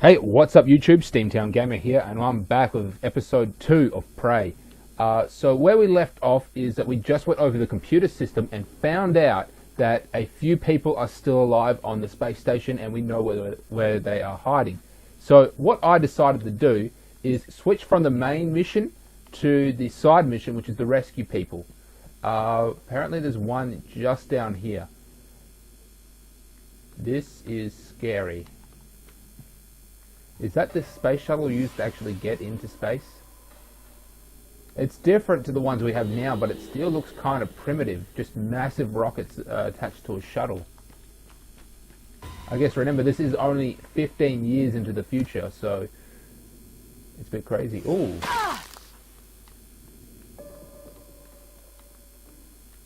Hey, what's up YouTube? Steamtown Gamer here, and I'm back with episode 2 of Prey. So where we left off is that we just went over the computer system and found out that a few people are still alive on the space station, and we know where they are hiding. So what I decided to do is switch from the main mission to the side mission, which is to rescue people. Apparently there's one just down here. This is scary. Is that the space shuttle used to actually get into space? It's different to the ones we have now, but it still looks kind of primitive. Just massive rockets attached to a shuttle. I guess remember this is only 15 years into the future, so it's a bit crazy. Ooh.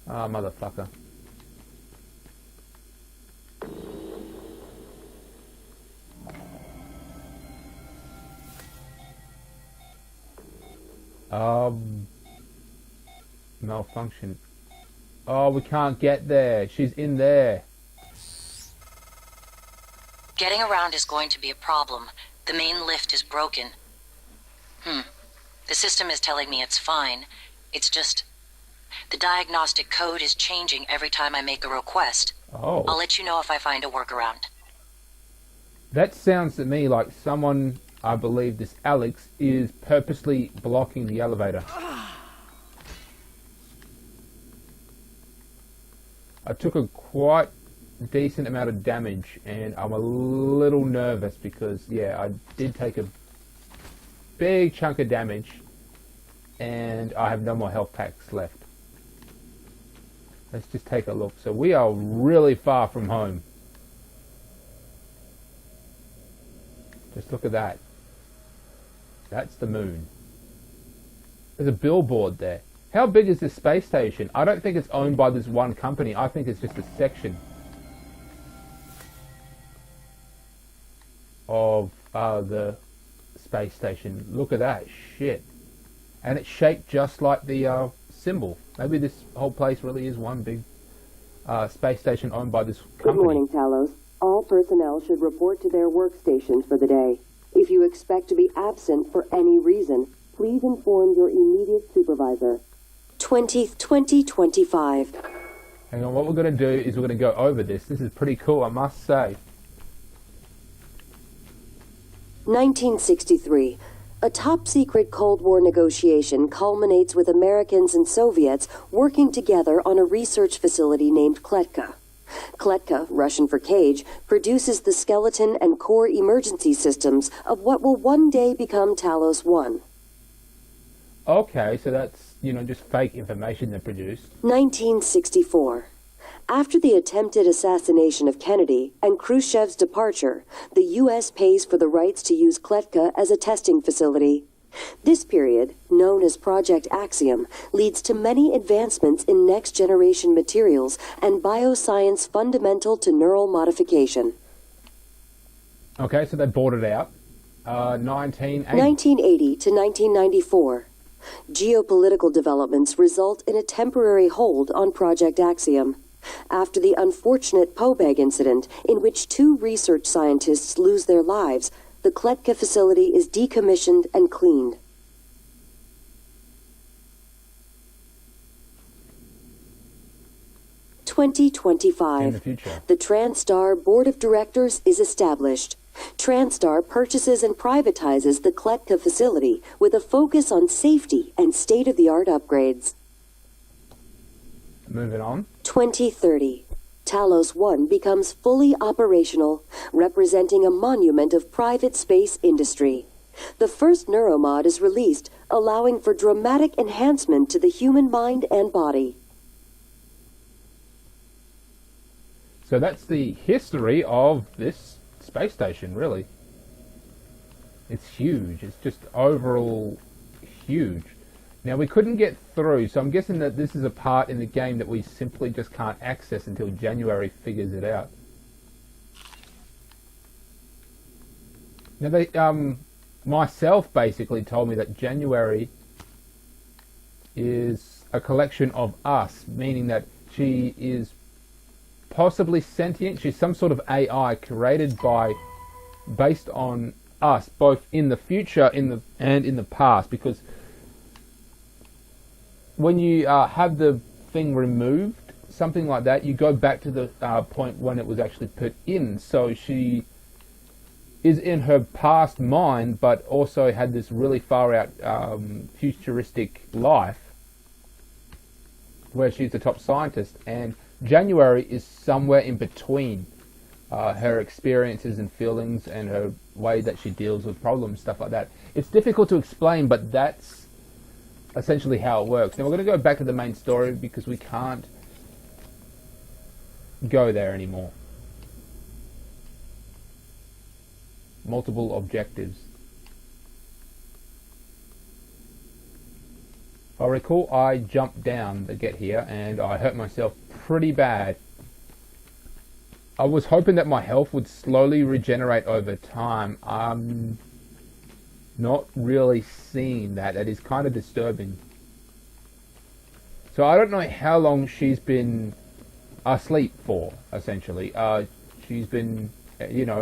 Ah, motherfucker. Malfunction. Oh, we can't get there. She's in there. Getting around is going to be a problem. The main lift is broken. The system is telling me it's fine. It's just... the diagnostic code is changing every time I make a request. Oh. I'll let you know if I find a workaround. That sounds to me like someone, I believe this Alex, is purposely blocking the elevator. I took a quite decent amount of damage, and I'm a little nervous because, yeah, I did take a big chunk of damage, and I have no more health packs left. Let's just take a look. So we are really far from home. Just look at that. That's the moon. There's a billboard there. How big is this space station? I don't think it's owned by this one company. I think it's just a section of the space station. Look at that shit. And it's shaped just like the symbol. Maybe this whole place really is one big space station owned by this company. Good morning, Talos. All personnel should report to their workstations for the day. If you expect to be absent for any reason, please inform your immediate supervisor. 2025. Hang on, what we're going to do is we're going to go over this. This is pretty cool, I must say. 1963. A top-secret Cold War negotiation culminates with Americans and Soviets working together on a research facility named Kletka. Kletka, Russian for cage, produces the skeleton and core emergency systems of what will one day become Talos 1. Okay, so that's, just fake information they produced. 1964. After the attempted assassination of Kennedy and Khrushchev's departure, the U.S. pays for the rights to use Kletka as a testing facility. This period, known as Project Axiom, leads to many advancements in next-generation materials and bioscience fundamental to neural modification. Okay, so they bought it out. 1980. 1980 to 1994. Geopolitical developments result in a temporary hold on Project Axiom. After the unfortunate Pobeg incident, in which 2 research scientists lose their lives, the Kletka facility is decommissioned and cleaned. In 2025. the future. The TranStar Board of Directors is established. TranStar purchases and privatizes the Kletka facility with a focus on safety and state-of-the-art upgrades. Moving on. 2030. Talos 1 becomes fully operational, representing a monument of private space industry. The first neuromod is released, allowing for dramatic enhancement to the human mind and body. So that's the history of this space station, really. It's huge. It's just overall huge. Now, we couldn't get through, so I'm guessing that this is a part in the game that we simply just can't access until January figures it out. Now, they, myself basically told me that January is a collection of us, meaning that she is possibly sentient. She's some sort of AI created by, based on us both in the future and in the past, because when you have the thing removed, something like that, you go back to the point when it was actually put in. So she is in her past mind, but also had this really far out futuristic life where she's the top scientist, and January is somewhere in between her experiences and feelings and her way that she deals with problems, stuff like that. It's difficult to explain, but that's essentially how it works. Now we're going to go back to the main story because we can't go there anymore. Multiple objectives. I recall I jumped down to get here and I hurt myself pretty bad. I was hoping that my health would slowly regenerate over time. I'm not really seeing that. That is kind of disturbing. So I don't know how long she's been asleep for, essentially. She's been,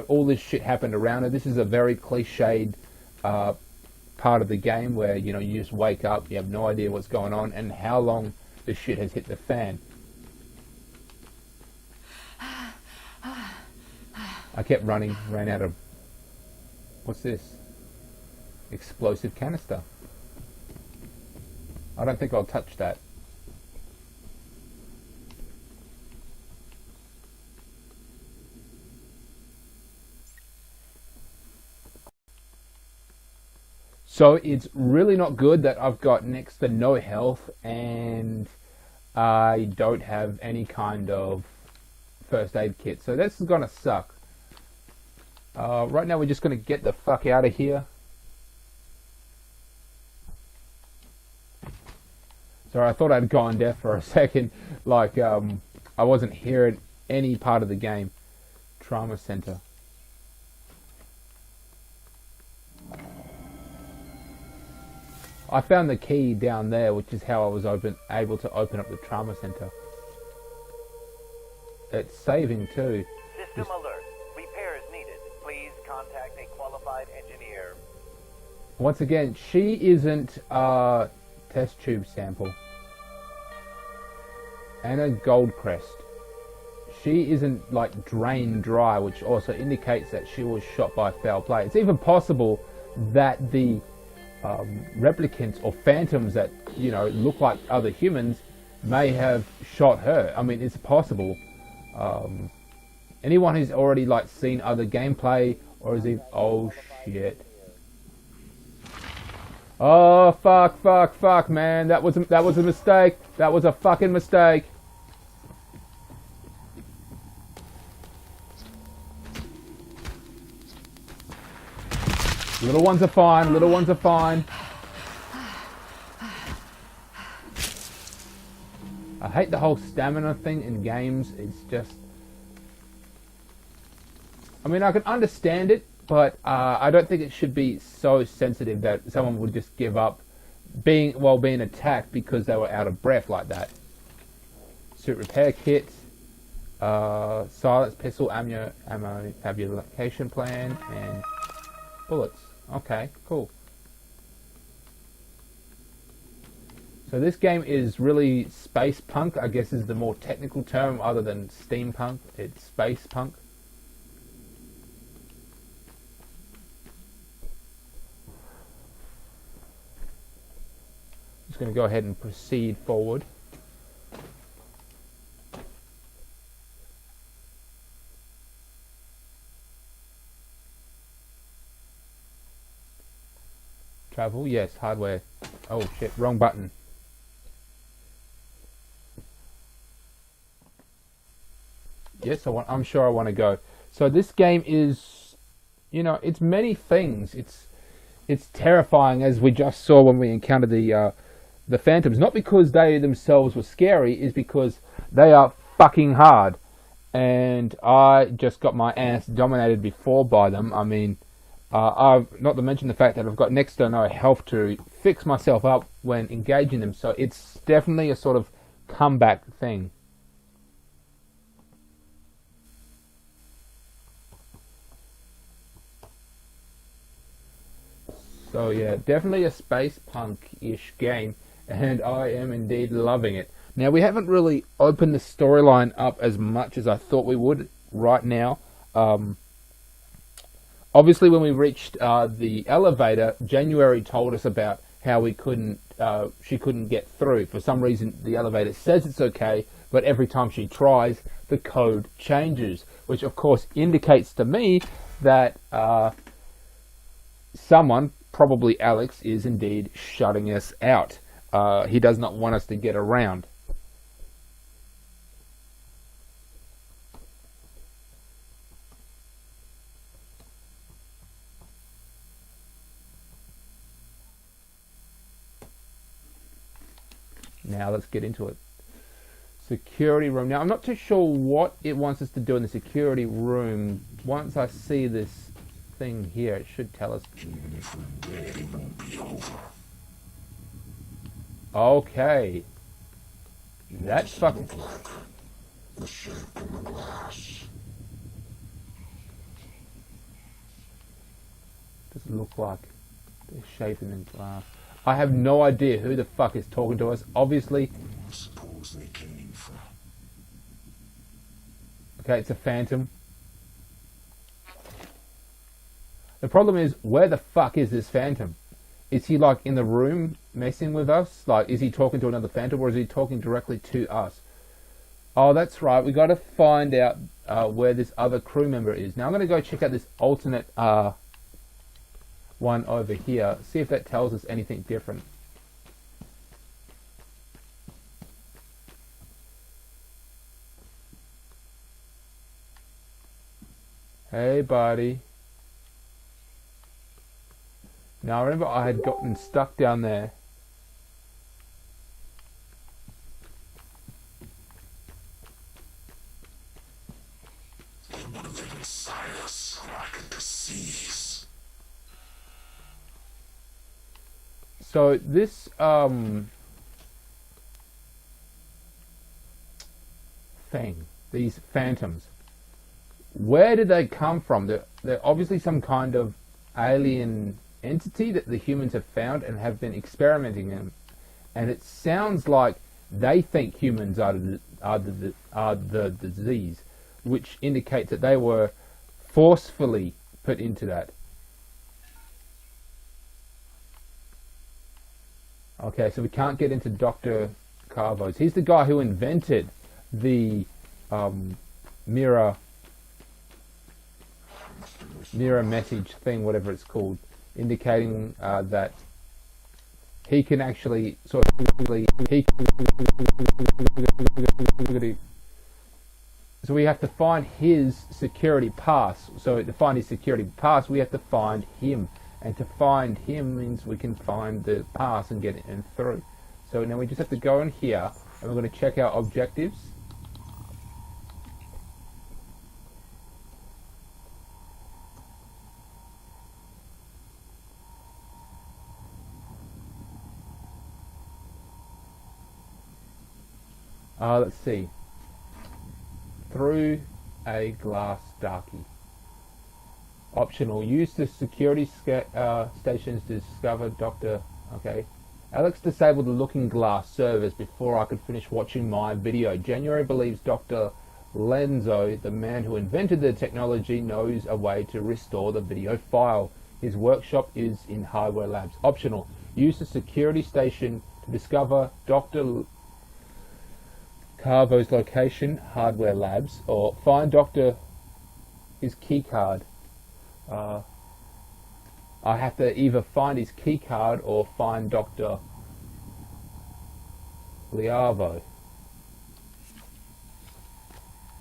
all this shit happened around her. This is a very cliched part of the game where, you just wake up, you have no idea what's going on and how long the shit has hit the fan. I kept running, ran out of... What's this? Explosive canister. I don't think I'll touch that. So it's really not good that I've got next to no health and I don't have any kind of first aid kit. So this is gonna suck. Right now we're just gonna get the fuck out of here. Sorry, I thought I'd gone deaf for a second. Like, I wasn't hearing any part of the game. Trauma Center. I found the key down there, which is how I was able to open up the Trauma Center. It's saving too. System alert. Repairs needed. Please contact a qualified engineer. Once again, she isn't a test tube sample. And a gold crest. She isn't like drained dry, which also indicates that she was shot by foul play. It's even possible that the replicants or phantoms that look like other humans may have shot her. I mean, it's possible. Anyone who's already seen other gameplay, or is he? Oh shit! Oh fuck, man! That was a mistake. That was a fucking mistake. Little ones are fine. Little ones are fine. I hate the whole stamina thing in games. It's just... I mean, I can understand it, but I don't think it should be so sensitive that someone would just give up being attacked because they were out of breath like that. Suit repair kit. Silence pistol, ammo fabrication plan, and bullets. Okay, cool. So this game is really space punk, I guess is the more technical term other than steampunk. It's space punk. Just going to go ahead and proceed forward. Travel, yes. Hardware. Oh shit, wrong button. Yes, I'm sure I want to go. So this game is, it's many things. It's terrifying, as we just saw when we encountered the phantoms. Not because they themselves were scary, is because they are fucking hard. And I just got my ass dominated before by them. I mean, I've not to mention the fact that I've got next to no health to fix myself up when engaging them. So it's definitely a sort of comeback thing. So yeah, definitely a space punk-ish game, and I am indeed loving it. Now, we haven't really opened the storyline up as much as I thought we would right now. Obviously, when we reached the elevator, January told us about how she couldn't get through. For some reason, the elevator says it's okay, but every time she tries, the code changes, which of course indicates to me that someone, probably Alex, is indeed shutting us out. He does not want us to get around. Now let's get into it. Security room. Now I'm not too sure what it wants us to do in the security room. Once I see this thing here, it should tell us. Okay. That's fucking. The shape in the glass. Does it look like the shape in the glass? I have no idea who the fuck is talking to us. Obviously. I suppose they came for. Okay, it's a phantom. The problem is, where the fuck is this phantom? Is he like in the room messing with us? Like, is he talking to another phantom, or is he talking directly to us? Oh, that's right. We got to find out where this other crew member is. Now I'm going to go check out this alternate one over here. See if that tells us anything different. Hey, buddy. Now, I remember I had gotten stuck down there. One of them inside us, like a disease. So this thing, these phantoms, where did they come from? They're obviously some kind of alien entity that the humans have found and have been experimenting in, and it sounds like they think humans are the disease, which indicates that they were forcefully put into that. Okay, so we can't get into Dr. Carvos. He's the guy who invented the mirror message thing, whatever it's called, indicating that he can actually sort of so we have to find his security pass. So to find his security pass, we have to find him, and to find him means we can find the pass and get it in through. So now we just have to go in here, and we're going to check our objectives. Let's see. Through a glass darkie. Optional. Use the security stations to discover Dr. Okay. Alex disabled the looking glass servers before I could finish watching my video. January believes Dr. Lenzo, the man who invented the technology, knows a way to restore the video file. His workshop is in Hardware Labs. Optional. Use the security station to discover Dr. Carvo's location, Hardware Labs, or find his key card. I have to either find his key card or find Dr. Liavo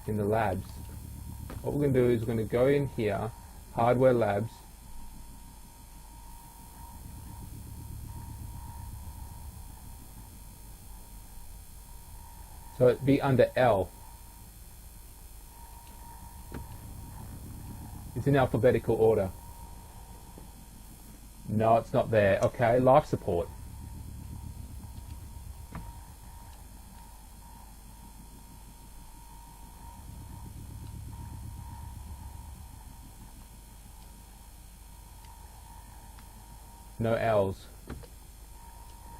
in the labs. What we're going to do is we're going to go in here, Hardware Labs, so it'd be under L. It's in alphabetical order. No, it's not there. Okay, life support. No L's.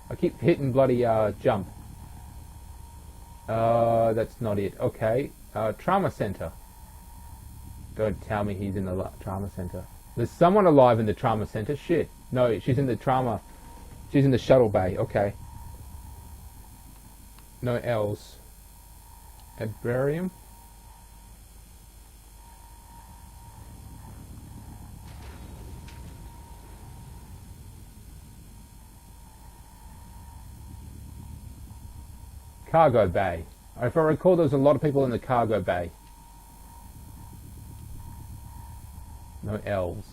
I keep hitting bloody jump. That's not it. Okay. Trauma center. Don't tell me he's in the trauma center. There's someone alive in the trauma center. Shit. No, she's in the trauma. She's in the shuttle bay. Okay. No L's. Herbarium. Cargo bay. If I recall, there was a lot of people in the cargo bay. No L's.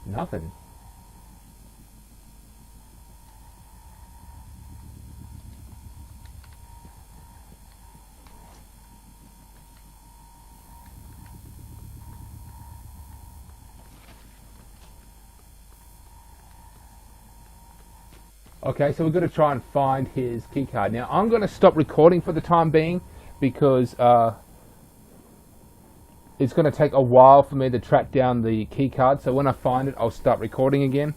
Nothing. Okay, so we're going to try and find his keycard. Now, I'm going to stop recording for the time being because it's going to take a while for me to track down the keycard. So when I find it, I'll start recording again.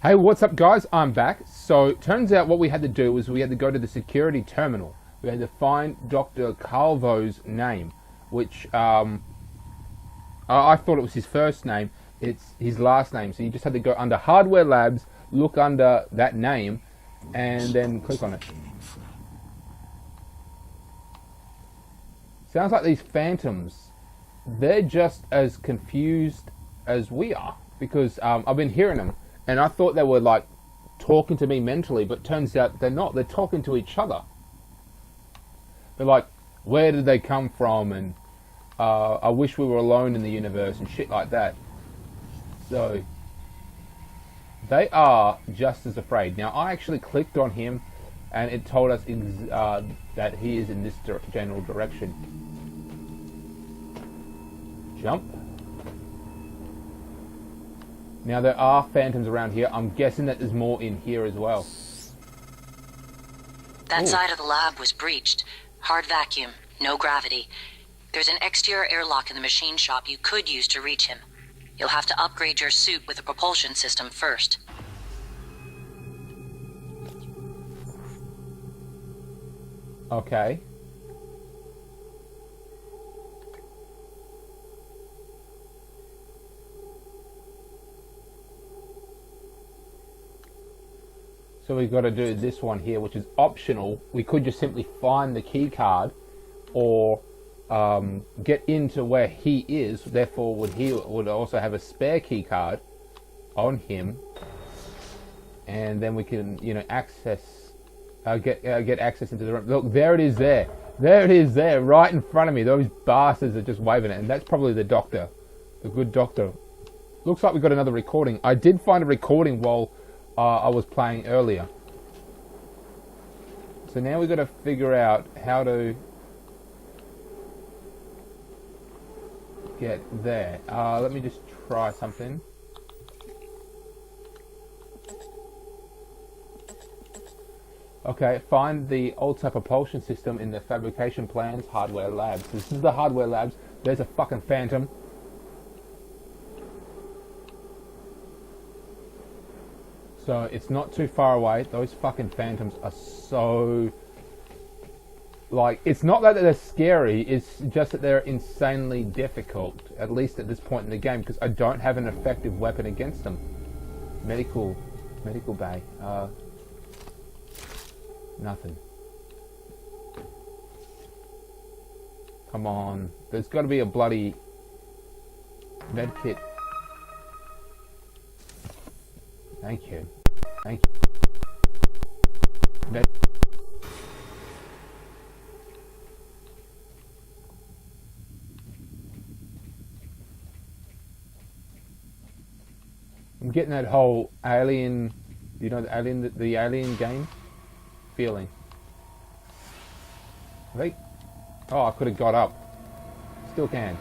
Hey, what's up, guys? I'm back. So it turns out what we had to do was we had to go to the security terminal. We had to find Dr. Calvo's name, which I thought it was his first name. It's his last name. So you just had to go under Hardware Labs, look under that name, and then click on it. Sounds like these phantoms, they're just as confused as we are, because I've been hearing them, and I thought they were like talking to me mentally, but turns out they're not. They're talking to each other. They're like, where did they come from, and I wish we were alone in the universe, and shit like that. So they are just as afraid. Now, I actually clicked on him, and it told us that he is in this general direction. Jump. Now, there are phantoms around here. I'm guessing that there's more in here as well. That side of the lab was breached. Hard vacuum, no gravity. There's an exterior airlock in the machine shop you could use to reach him. You'll have to upgrade your suit with a propulsion system first. Okay. So we've got to do this one here, which is optional. We could just simply find the key card, or get into where he is. Therefore, he would also have a spare key card on him, and then we can, access, get access into the room. Look, there it is. There it is. There, right in front of me. Those bastards are just waving it, and that's probably the doctor, the good doctor. Looks like we got another recording. I did find a recording while I was playing earlier. So now we've got to figure out how to get there. Let me just try something. Okay, find the Ultra propulsion system in the fabrication plans, Hardware Labs. This is the Hardware Labs. There's a fucking phantom. So it's not too far away. Those fucking phantoms are so... Like, it's not that they're scary, it's just that they're insanely difficult, at least at this point in the game, because I don't have an effective weapon against them. Medical bay. Nothing. Come on. There's got to be a bloody med kit. Thank you. Thank you. I'm getting that whole alien, the alien game feeling. Right? Oh, I could have got up. Still can.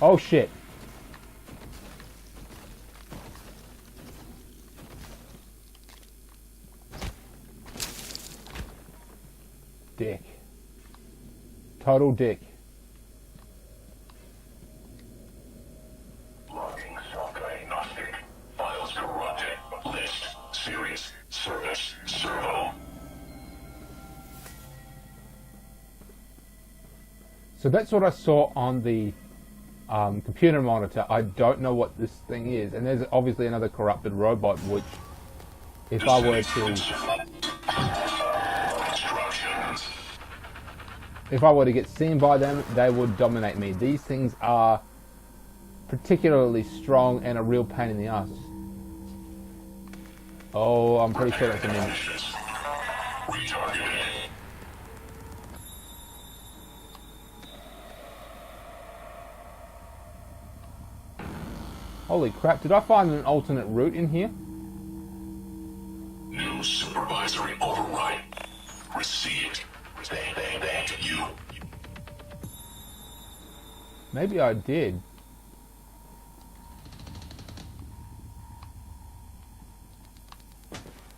Oh shit. Dick. total dick. Logging self-diagnostic. Files corrupted. List. Series. Service. Servo. So that's what I saw on the computer monitor. I don't know what this thing is, and there's obviously another corrupted robot, which if I were to get seen by them, they would dominate me. These things are particularly strong and a real pain in the ass. Oh, I'm pretty sure that's a minute. Holy crap, did I find an alternate route in here? New supervisory override. Received. Bang to you. Maybe I did.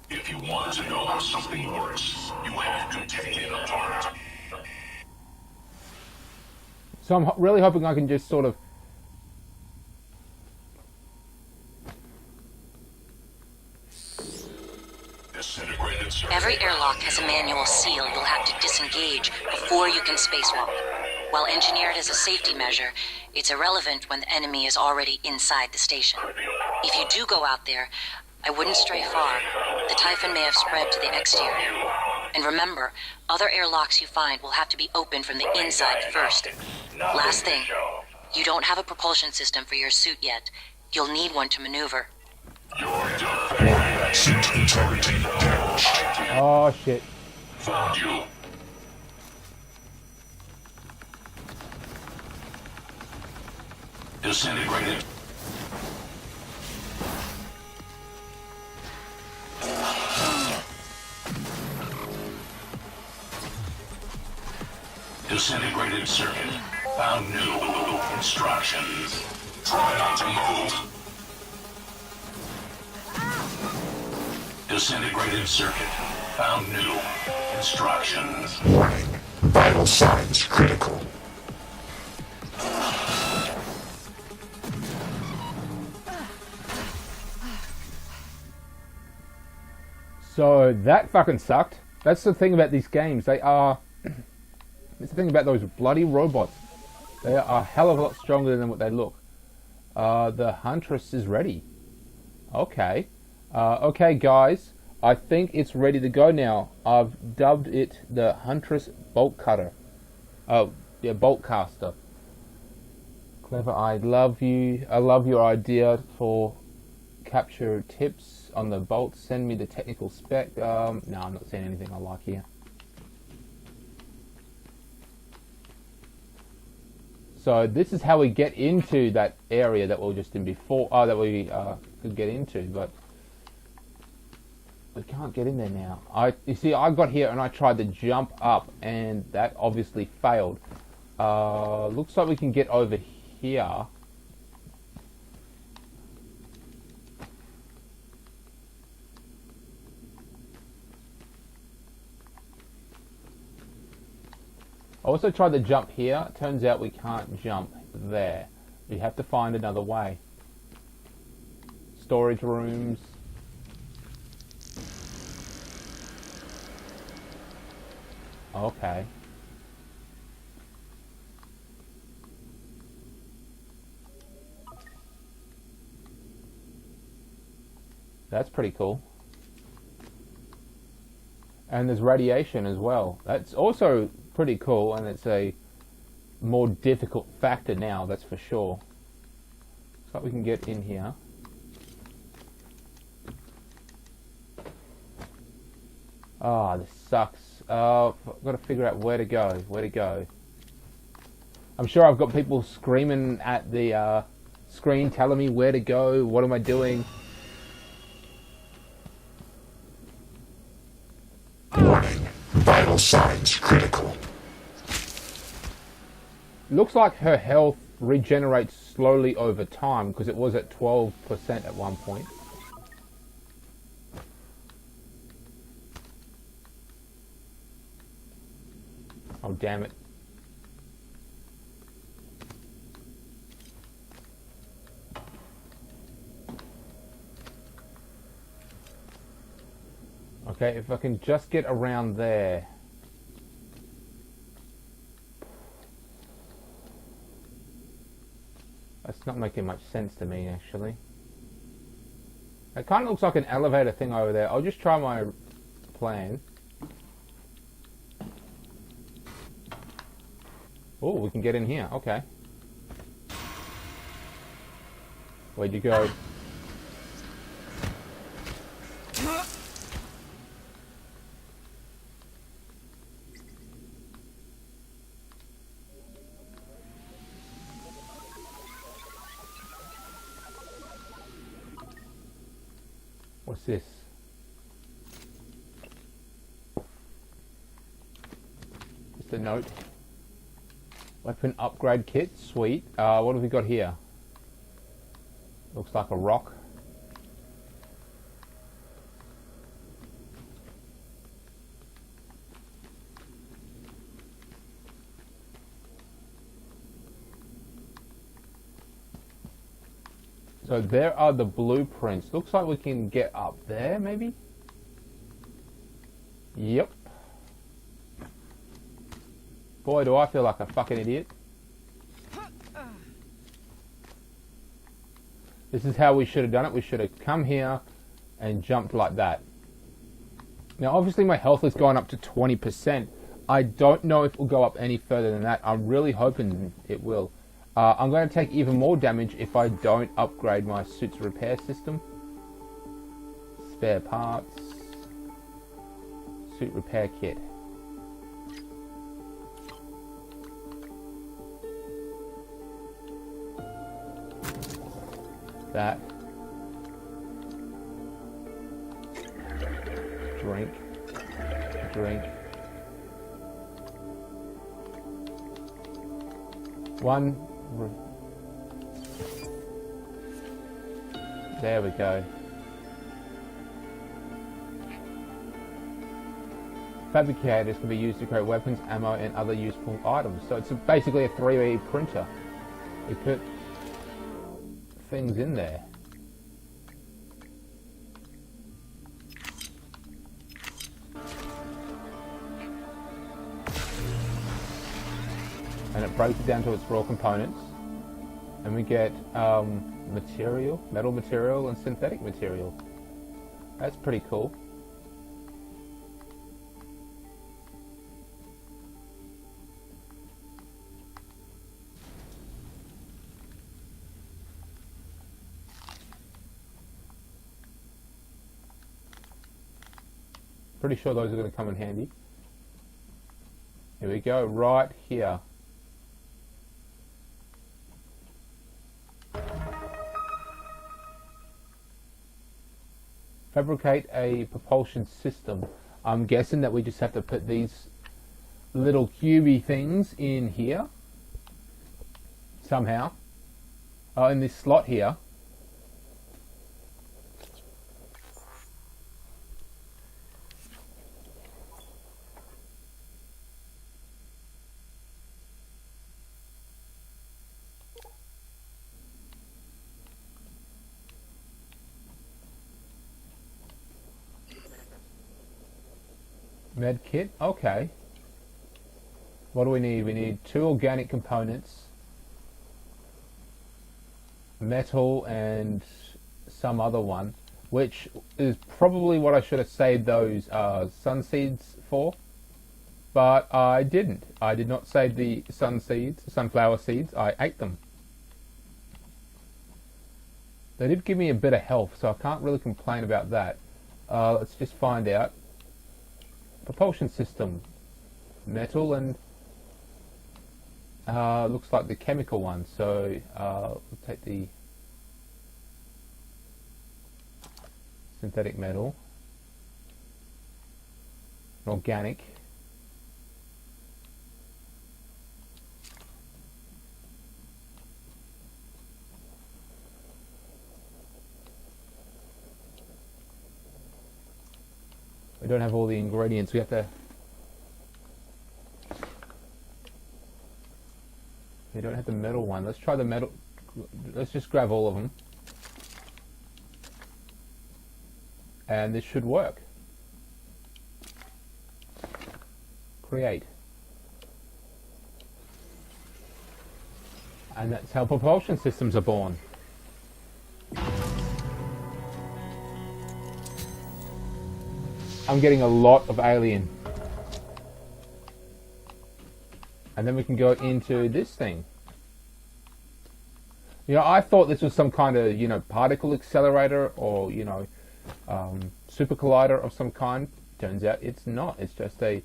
If you want to know how something works, you have to take it apart. So I'm really hoping I can just sort of... Every airlock has a manual seal you'll have to disengage before you can spacewalk. While engineered as a safety measure, it's irrelevant when the enemy is already inside the station. If you do go out there, I wouldn't stray far. The Typhon may have spread to the exterior. And remember, other airlocks you find will have to be opened from the inside first. Last thing, you don't have a propulsion system for your suit yet. You'll need one to maneuver. Suit integrity damaged. Oh shit. Found you. Disintegrated. Disintegrated circuit. Found new instructions. Try not to move. Disintegrated circuit. Found new instructions. Warning. Vital signs critical. So that fucking sucked. That's the thing about these games. They are... That's the thing about those bloody robots. They are a hell of a lot stronger than what they look. The Huntress is ready. Okay. Okay, guys. I think it's ready to go now. I've dubbed it the Huntress Bolt Cutter. Oh, yeah, Bolt Caster. Clever. I love you. I love your idea for capture tips on the bolt. Send me the technical spec. No, I'm not seeing anything I like here. So this is how we get into that area that we were just in before. Oh, that we could get into, but we can't get in there now. You see, I got here and I tried to jump up, and that obviously failed. Looks like we can get over here. I also tried to jump here. Turns out we can't jump there. We have to find another way. Storage rooms. Okay. That's pretty cool. And there's radiation as well. That's also pretty cool, and it's a more difficult factor now, that's for sure. Looks like we can get in here. Ah, this sucks. I've got to figure out where to go. Where to go. I'm sure I've got people screaming at the screen telling me where to go. What am I doing? Warning. Vital signs critical. Looks like her health regenerates slowly over time, because it was at 12% at one point. Oh, damn it. Okay, if I can just get around there. That's not making much sense to me, actually. It kind of looks like an elevator thing over there. I'll just try my plan. Oh, we can get in here. Okay. Where'd you go? What's this? Just a note. Weapon upgrade kit. Sweet. What have we got here? Looks like a rock. So there are the blueprints. Looks like we can get up there, maybe? Yep. Boy, do I feel like a fucking idiot. This is how we should have done it. We should have come here and jumped like that. Now, obviously my health has gone up to 20%. I don't know if it will go up any further than that. I'm really hoping it will. I'm going to take even more damage if I don't upgrade my suit's repair system. Spare parts. Suit repair kit. That. Drink. Drink. One. There we go. Fabricators can be used to create weapons, ammo, and other useful items. So it's basically a 3D printer. You put things in there. And it breaks it down to its raw components. And we get material, metal material, and synthetic material. That's pretty cool. Pretty sure those are going to come in handy. Here we go, right here. Fabricate a propulsion system. I'm guessing that we just have to put these little cubey things in here. Somehow. Oh, in this slot here. Med kit, okay. What do we need? We need 2 organic components, metal, and some other one, which is probably what I should have saved those sun seeds for, but I didn't. I did not save the sunflower seeds. I ate them. They did give me a bit of health, so I can't really complain about that. Let's just find out. Propulsion system, metal, and looks like the chemical one. So we'll take the synthetic metal, organic. We don't have all the ingredients. We have to. We don't have the metal one. Let's try the metal. Let's just grab all of them. And this should work. create. And that's how propulsion systems are born. I'm getting a lot of alien. And then we can go into this thing. You know, I thought this was some kind of, you know, particle accelerator or, you know, super collider of some kind. Turns out it's not. It's just a,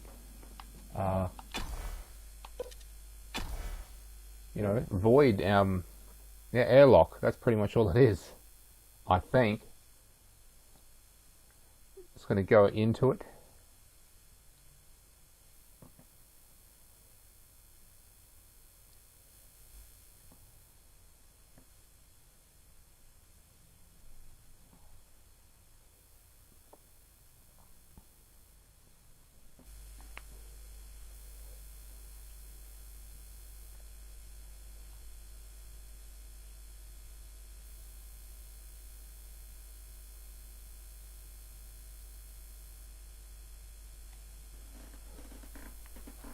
you know, void, yeah, airlock. That's pretty much all it is, I think. Just going to go into it.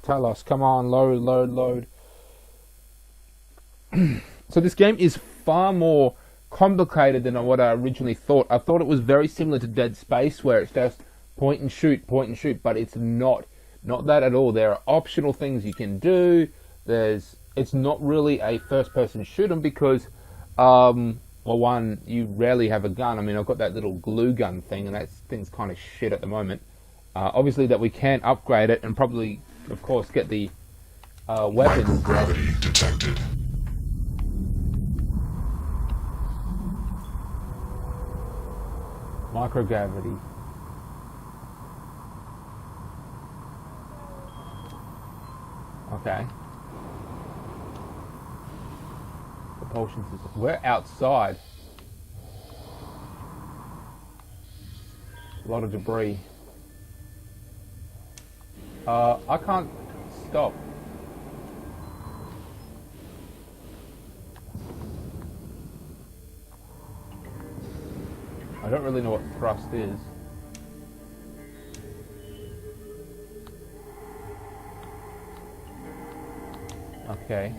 Tell us, come on, load. So this game is far more complicated than what I originally thought. I thought it was very similar to Dead Space, where it's just point and shoot, but it's not. Not that at all. There are optional things you can do. It's not really a first-person shoot 'em because, well, one, you rarely have a gun. I mean, I've got that little glue gun thing, and that thing's kind of shit at the moment. Obviously, that we can upgrade it and probably, of course, get the weapons. Microgravity detected. Microgravity. Okay. Propulsion system. We're outside. A lot of debris. I can't stop. I don't really know what thrust is. Okay.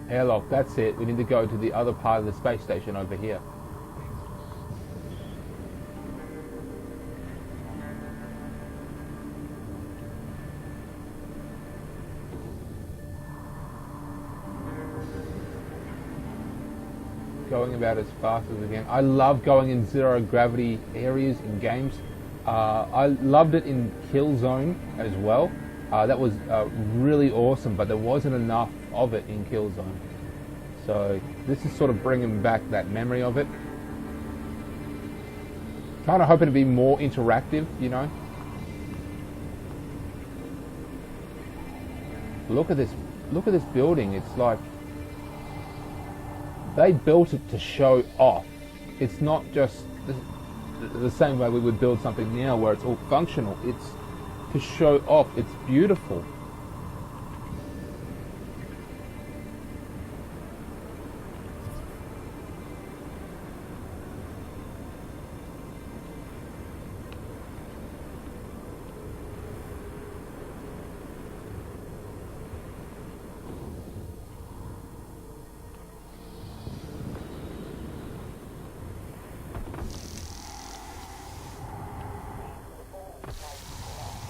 Airlock, that's it. We need to go to the other part of the space station over here. Going about as fast as we can. I love going in zero gravity areas in games. I loved it in Killzone as well. That was really awesome, but there wasn't enough of it in Killzone. So this is sort of bringing back that memory of it. Kind of hoping to be more interactive, you know. Look at this building. It's like they built it to show off. It's not just the same way we would build something now where it's all functional. It's to show off. It's beautiful.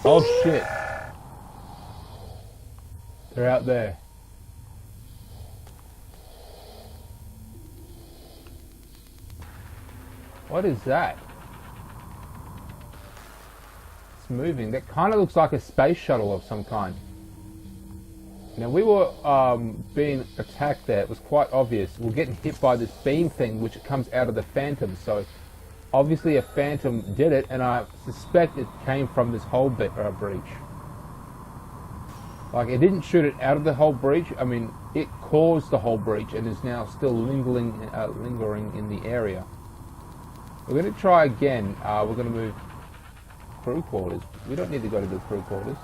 Oh shit. They're out there. What is that? It's moving. That kind of looks like a space shuttle of some kind. Now we were being attacked there. It was quite obvious. We're getting hit by this beam thing which comes out of the Phantom. So obviously a Phantom did it, and I suspect it came from this hull breach. Like, it didn't shoot it out of the hull breach. I mean, it caused the hull breach and is now still lingering in the area. We're going to try again. We're going to move crew quarters. We don't need to go to the crew quarters.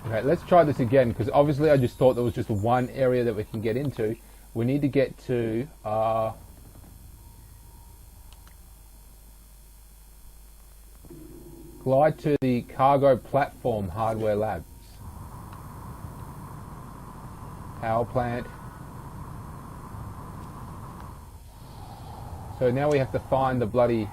Okay, let's try this again, because obviously I just thought there was just one area that we can get into. We need to get to glide to the cargo platform hardware labs. Power plant. So now we have to find the bloody...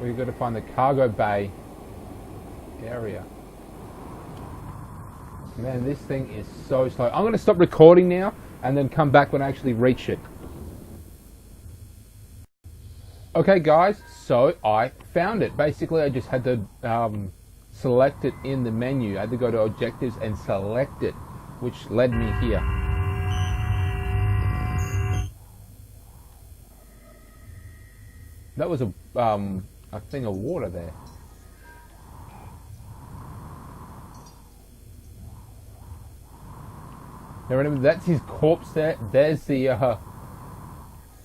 We've got to find the cargo bay area. Man, this thing is so slow. I'm going to stop recording now and then come back when I actually reach it. Okay guys, so I found it. Basically I just had to select it in the menu. I had to go to objectives and select it, which led me here. That was a thing of water there. Now remember, that's his corpse there. There's the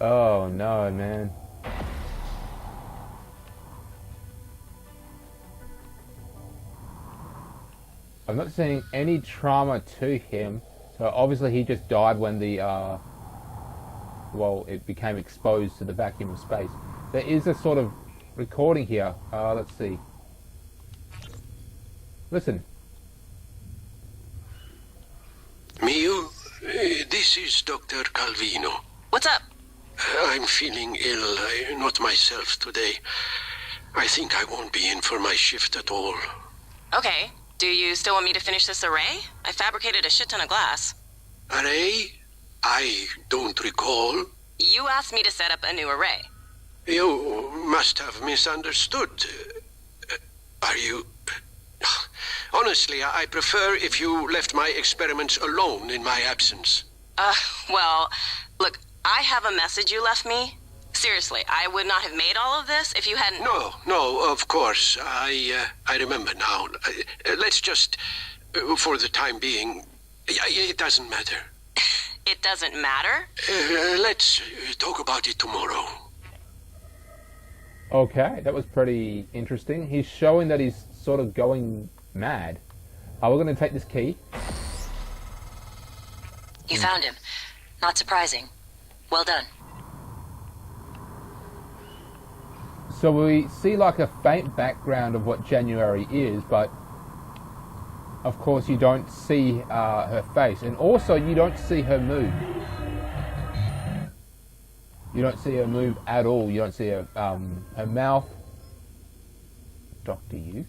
oh no, man. I'm not seeing any trauma to him, so obviously he just died when the well, it became exposed to the vacuum of space. There is a sort of recording here. Let's see. Listen. Miu, this is Dr. Calvino. What's up? I'm feeling ill, not myself today. I think I won't be in for my shift at all. Okay. Do you still want me to finish this array? I fabricated a shit ton of glass. Array? I don't recall. You asked me to set up a new array. You must have misunderstood. Are you... Honestly, I prefer if you left my experiments alone in my absence. Well, look, I have a message you left me. Seriously, I would not have made all of this if you hadn't... No, of course. I remember now. Let's just, for the time being, it doesn't matter. It doesn't matter? Let's talk about it tomorrow. Okay, that was pretty interesting. He's showing that he's sort of going mad. We're going to take this key. You found him. Not surprising. Well done. So we see like a faint background of what January is, but of course you don't see her face, and also you don't see her move. You don't see her move at all. You don't see her mouth. Dr. Youth.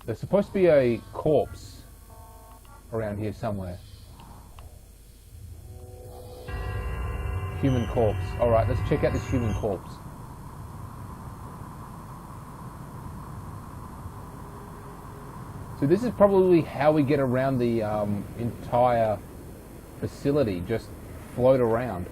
There's supposed to be a corpse around here somewhere. Human corpse. Alright, let's check out this human corpse. So this is probably how we get around the entire facility. Just float around.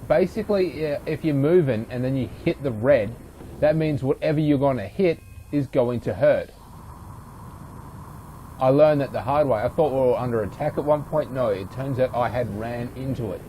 Basically, if you're moving and then you hit the red, that means whatever you're going to hit is going to hurt. I learned that the hard way. I thought we were under attack at one point. No, it turns out I had ran into it.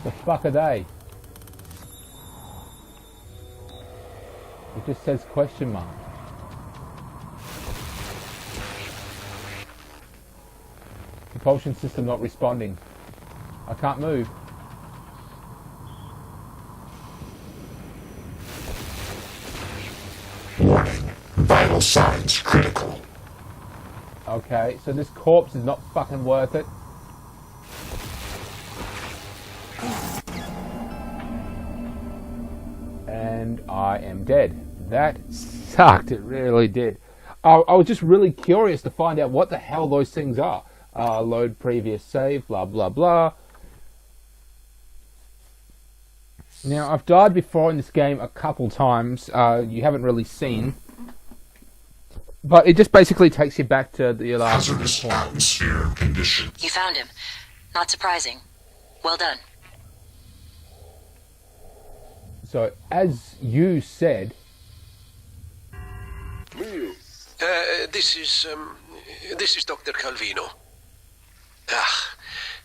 The fuck are they? It just says question mark. Propulsion system not responding. I can't move. Warning. Vital signs critical. Okay, so this corpse is not fucking worth it. And I am dead. That sucked. It really did. I was just really curious to find out what the hell those things are. load previous save, blah blah blah. Now, I've died before in this game a couple times. You haven't really seen, but it just basically takes you back to the last Hazardous atmosphere conditions. You found him. Not surprising. Well done. So, as you said, This is Dr. Calvino.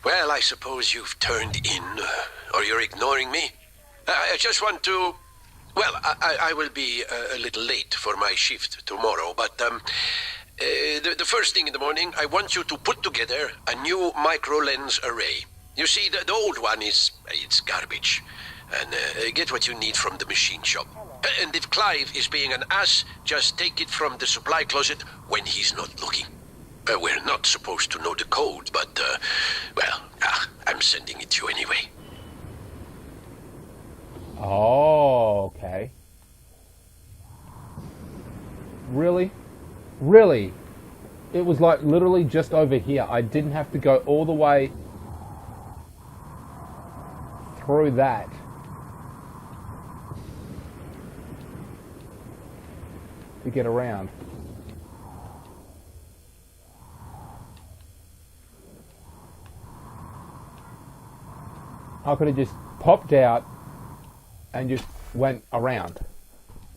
Well, I suppose you've turned in, or you're ignoring me. I just want to... Well, I will be a little late for my shift tomorrow, but the first thing in the morning, I want you to put together a new micro-lens array. You see, the old one it's garbage. And get what you need from the machine shop. And if Clive is being an ass, just take it from the supply closet when he's not looking. We're not supposed to know the code, but, I'm sending it to you anyway. oh, okay. Really? Really? It was like literally just over here. I didn't have to go all the way through that. To get around. I could have just popped out and just went around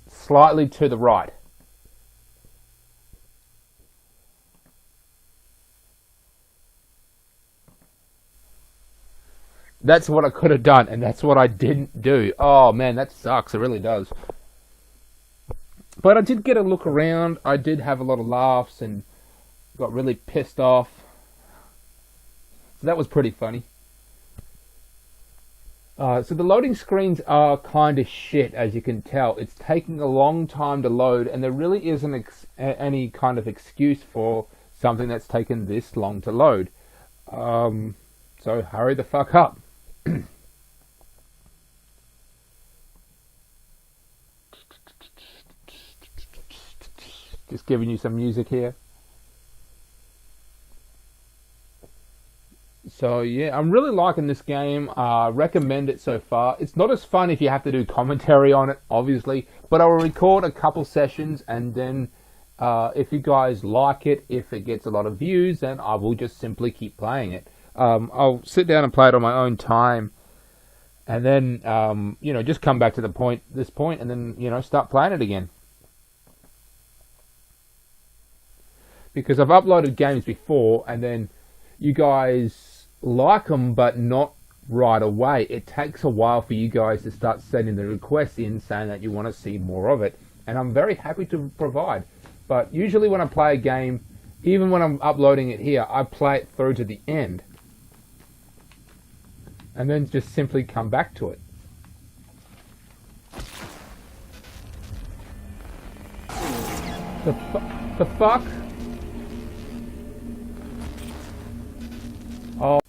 slightly to the right. That's what I could have done, and that's what I didn't do. Oh man, that sucks. It really does. But I did get a look around. I did have a lot of laughs and got really pissed off. So that was pretty funny. So the loading screens are kind of shit, as you can tell. It's taking a long time to load, and there really isn't any kind of excuse for something that's taken this long to load. So hurry the fuck up. Just giving you some music here. So yeah, I'm really liking this game. Recommend it so far. It's not as fun if you have to do commentary on it, obviously, but I will record a couple sessions, and then if you guys like it, if it gets a lot of views, then I will just simply keep playing it. I'll sit down and play it on my own time, and then just come back to this point, and then start playing it again. Because I've uploaded games before, and then you guys like them, but not right away. It takes a while for you guys to start sending the requests in, saying that you want to see more of it. And I'm very happy to provide. But usually when I play a game, even when I'm uploading it here, I play it through to the end. And then just simply come back to it. The fuck? Oh.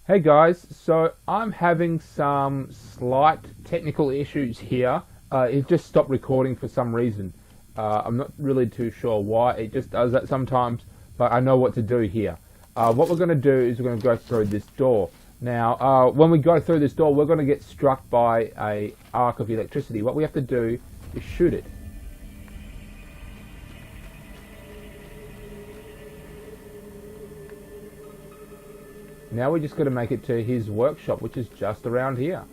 Hey guys, so I'm having some slight technical issues here. It just stopped recording for some reason. I'm not really too sure why. It just does that sometimes, but I know what to do here. What we're going to do is we're going to go through this door. Now, when we go through this door, we're going to get struck by an arc of electricity. What we have to do is shoot it. Now we just got to make it to his workshop, which is just around here.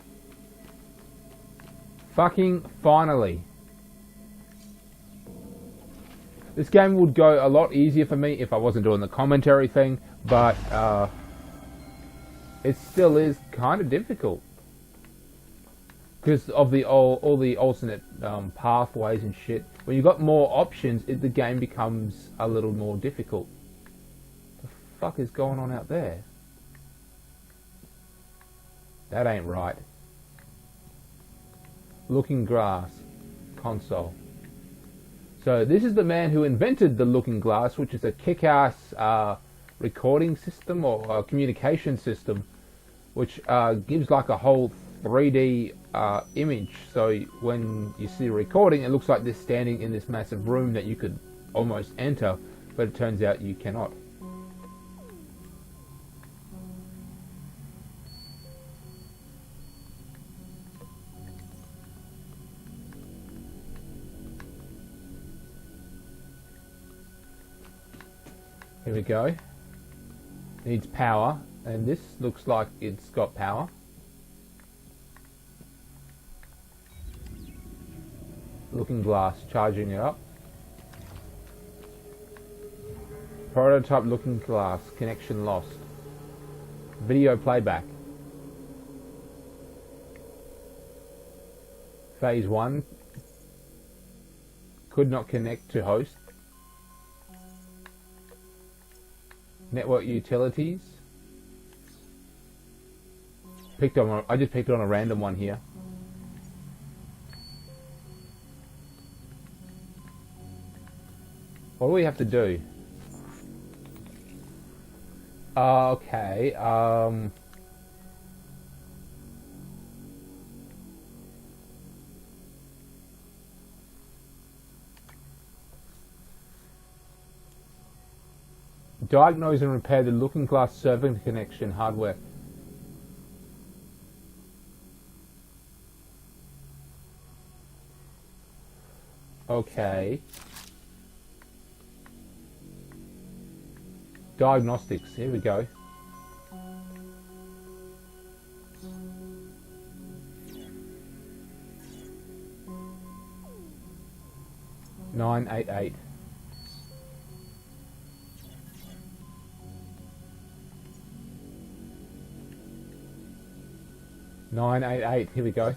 Fucking finally. This game would go a lot easier for me if I wasn't doing the commentary thing, but it still is kind of difficult. Because of all the alternate pathways and shit. When you've got more options, the game becomes a little more difficult. What the fuck is going on out there? That ain't right. Looking Glass console. So this is the man who invented the Looking Glass, which is a kick-ass recording system or communication system, which gives like a whole 3D image. So when you see the recording, it looks like they're standing in this massive room that you could almost enter, but it turns out you cannot. Here we go. Needs power, and this looks like it's got power. Looking glass, charging it up. Prototype looking glass, connection lost. Video playback. Phase 1. Could not connect to host. Network utilities. I just picked on a random one here. What do we have to do? Okay. Diagnose and repair the looking glass server connection hardware. Okay. Diagnostics, here we go. (988). 988, here we go.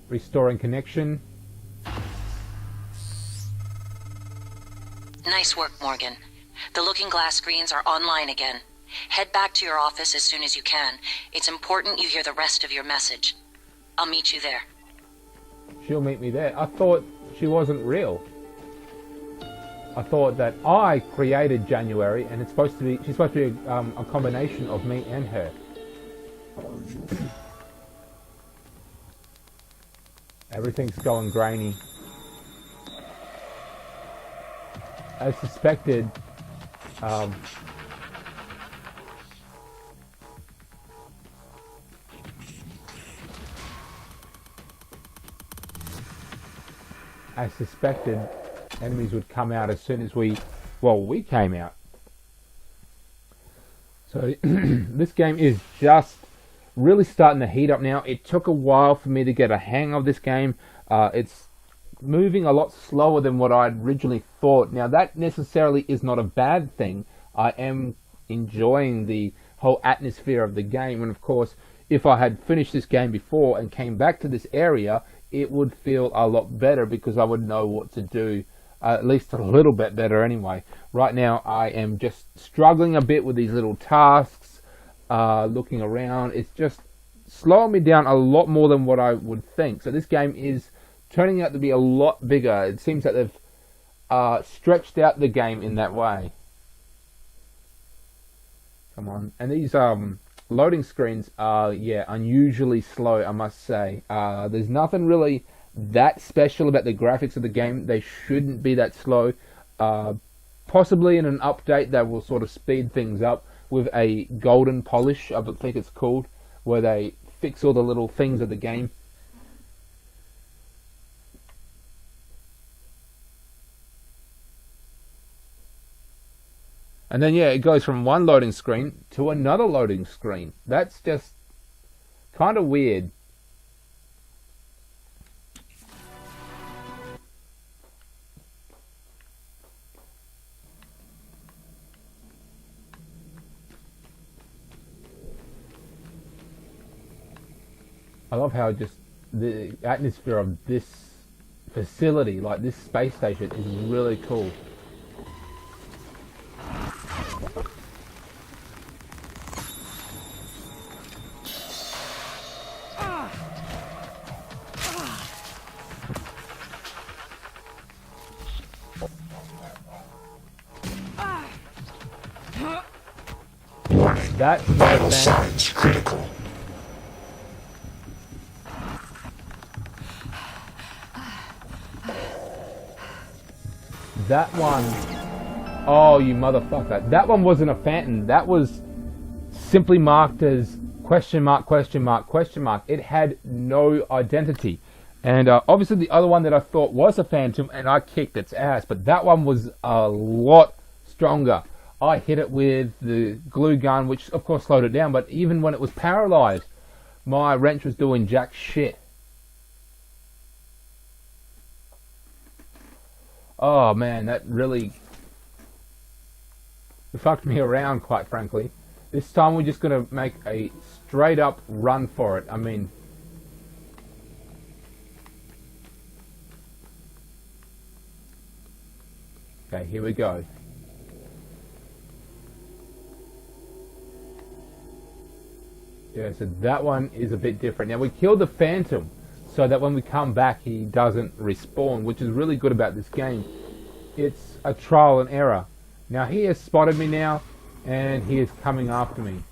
Restoring connection. Nice work, Morgan. The looking glass screens are online again. Head back to your office as soon as you can. It's important you hear the rest of your message. I'll meet you there. She'll meet me there. I thought she wasn't real. I thought that I created January, and she's supposed to be a combination of me and her. Everything's going grainy. As suspected, enemies would come out as soon as we came out. So this game is just really starting to heat up now. It took a while for me to get a hang of this game. It's moving a lot slower than what I'd originally thought. Now that necessarily is not a bad thing. I am enjoying the whole atmosphere of the game, and of course if I had finished this game before and came back to this area, it would feel a lot better because I would know what to do, at least a little bit better anyway. Right now I am just struggling a bit with these little tasks, looking around. It's just slowing me down a lot more than what I would think. So this game is turning out to be a lot bigger. It seems that they've stretched out the game in that way. Come on. And these loading screens are, unusually slow, I must say. There's nothing really that special about the graphics of the game. They shouldn't be that slow. Possibly in an update that will sort of speed things up with a golden polish, I think it's called, where they fix all the little things of the game. And then it goes from one loading screen to another loading screen. That's just kind of weird. I love how just the atmosphere of this facility, like this space station, is really cool. That's Vital signs critical. That one... Oh, you motherfucker. That one wasn't a phantom. That was simply marked as question mark, question mark, question mark. It had no identity. And obviously the other one that I thought was a phantom, and I kicked its ass, but that one was a lot stronger. I hit it with the glue gun, which of course slowed it down, but even when it was paralyzed, my wrench was doing jack shit. Oh man, that really fucked me around, quite frankly. This time we're just going to make a straight up run for it. I mean... Okay, here we go. Yeah, so that one is a bit different. Now we killed the Phantom so that when we come back he doesn't respawn, which is really good about this game. It's a trial and error. Now he has spotted me now, and he is coming after me.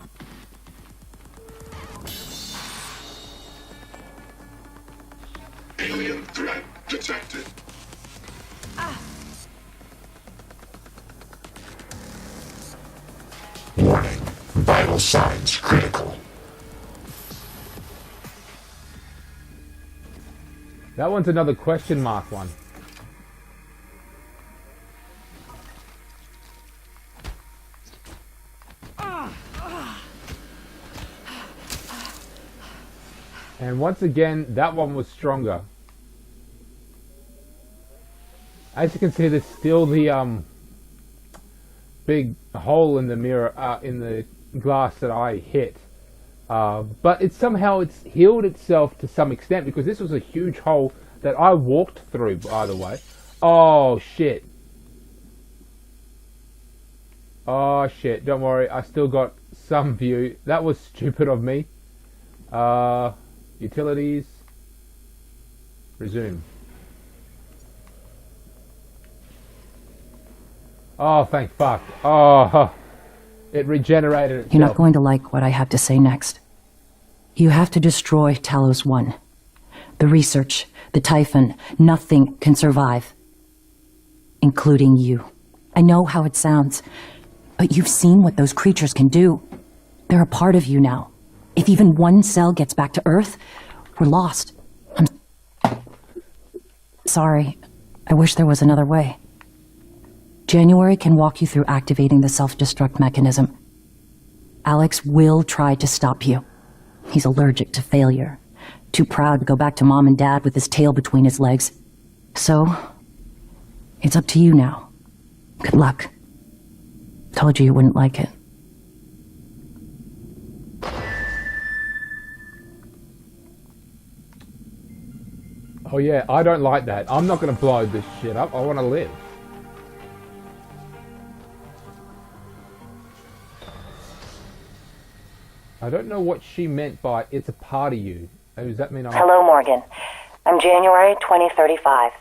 Alien threat detected. Warning. Vital signs critical. That one's another question mark one. And once again, that one was stronger. As you can see, there's still the big hole in the mirror, in the glass that I hit. But it's healed itself to some extent, because this was a huge hole that I walked through, by the way. Oh shit. Oh shit, don't worry, I still got some view. That was stupid of me. Utilities. Resume. Oh, thank fuck. Oh, it regenerated itself. You're not going to like what I have to say next. You have to destroy Talos 1. The research, the Typhon, nothing can survive. Including you. I know how it sounds, but you've seen what those creatures can do. They're a part of you now. If even one cell gets back to Earth, we're lost. I'm sorry. I wish there was another way. January can walk you through activating the self-destruct mechanism. Alex will try to stop you. He's allergic to failure. Too proud to go back to Mom and Dad with his tail between his legs. So, it's up to you now. Good luck. Told you wouldn't like it. Oh yeah, I don't like that. I'm not going to blow this shit up. I want to live. I don't know what she meant by it's a part of you. Does that mean Hello, Morgan. I'm January 2035.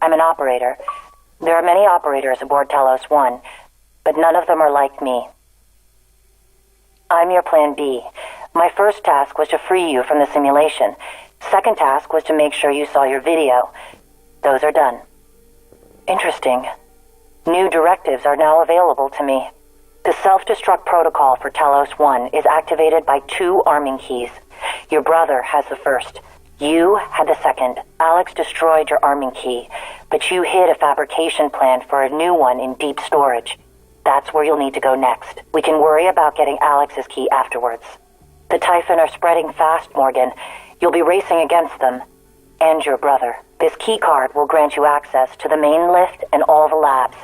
I'm an operator. There are many operators aboard Talos 1, but none of them are like me. I'm your plan B. My first task was to free you from the simulation. Second task was to make sure you saw your video. Those are done. Interesting. New directives are now available to me. The self-destruct protocol for Talos 1 is activated by 2 arming keys. Your brother has the first. You had the second. Alex destroyed your arming key, but you hid a fabrication plan for a new one in deep storage. That's where you'll need to go next. We can worry about getting Alex's key afterwards. The Typhon are spreading fast, Morgan. You'll be racing against them. And your brother. This key card will grant you access to the main lift and all the labs.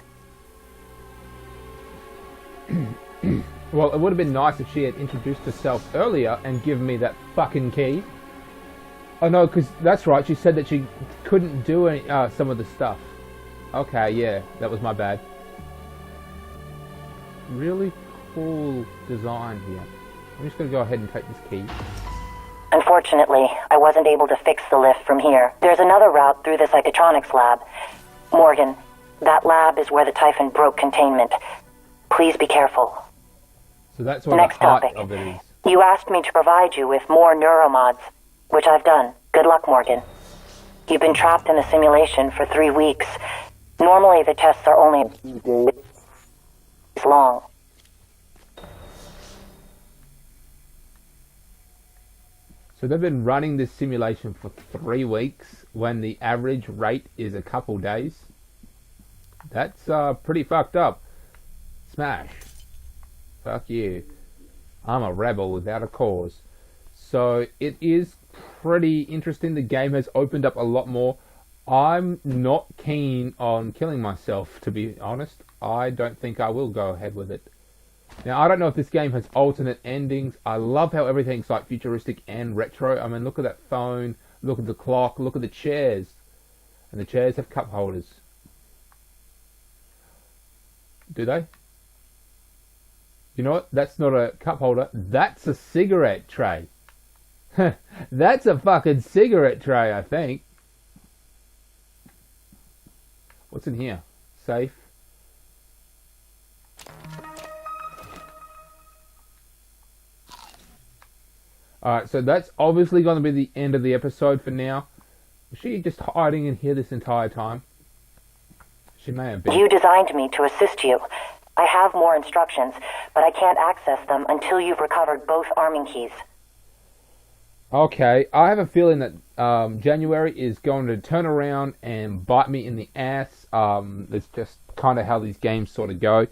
Well, it would have been nice if she had introduced herself earlier and given me that fucking key. Oh no, because that's right, she said that she couldn't do any, some of the stuff. Okay, yeah, that was my bad. Really cool design here. I'm just going to go ahead and take this key. Unfortunately, I wasn't able to fix the lift from here. There's another route through the psychotronics lab. Morgan, that lab is where the Typhon broke containment. Please be careful. So that's what Next the heart topic. of it is. You asked me to provide you with more neuromods, which I've done. Good luck, Morgan. You've been trapped in a simulation for 3 weeks. Normally the tests are only long. So they've been running this simulation for 3 weeks when the average rate is a couple days. That's pretty fucked up. Smash. Fuck you. I'm a rebel without a cause. So it is pretty interesting. The game has opened up a lot more. I'm not keen on killing myself, to be honest. I don't think I will go ahead with it. Now, I don't know if this game has alternate endings. I love how everything's like futuristic and retro. I mean, look at that phone, look at the clock, look at the chairs. And the chairs have cup holders. Do they? You know what? That's not a cup holder. That's a cigarette tray. That's a fucking cigarette tray, I think. What's in here? Safe. Alright, so that's obviously going to be the end of the episode for now. Was she just hiding in here this entire time? She may have been. You designed me to assist you. I have more instructions, but I can't access them until you've recovered both arming keys. Okay, I have a feeling that January is going to turn around and bite me in the ass. That's just kind of how these games sort of go.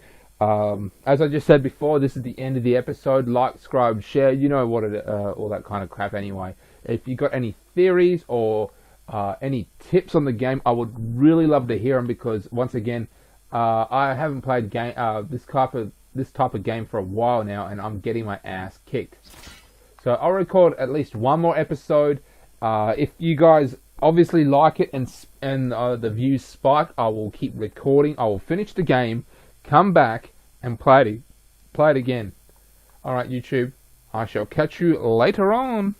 As I just said before, this is the end of the episode. Like, subscribe, share, you know what all that kind of crap anyway. If you got any theories or any tips on the game, I would really love to hear them, because once again, I haven't played this type of game for a while now, and I'm getting my ass kicked. So I'll record at least one more episode. If you guys obviously like it and the views spike, I will keep recording. I will finish the game, come back and play it again. Alright, YouTube, I shall catch you later on.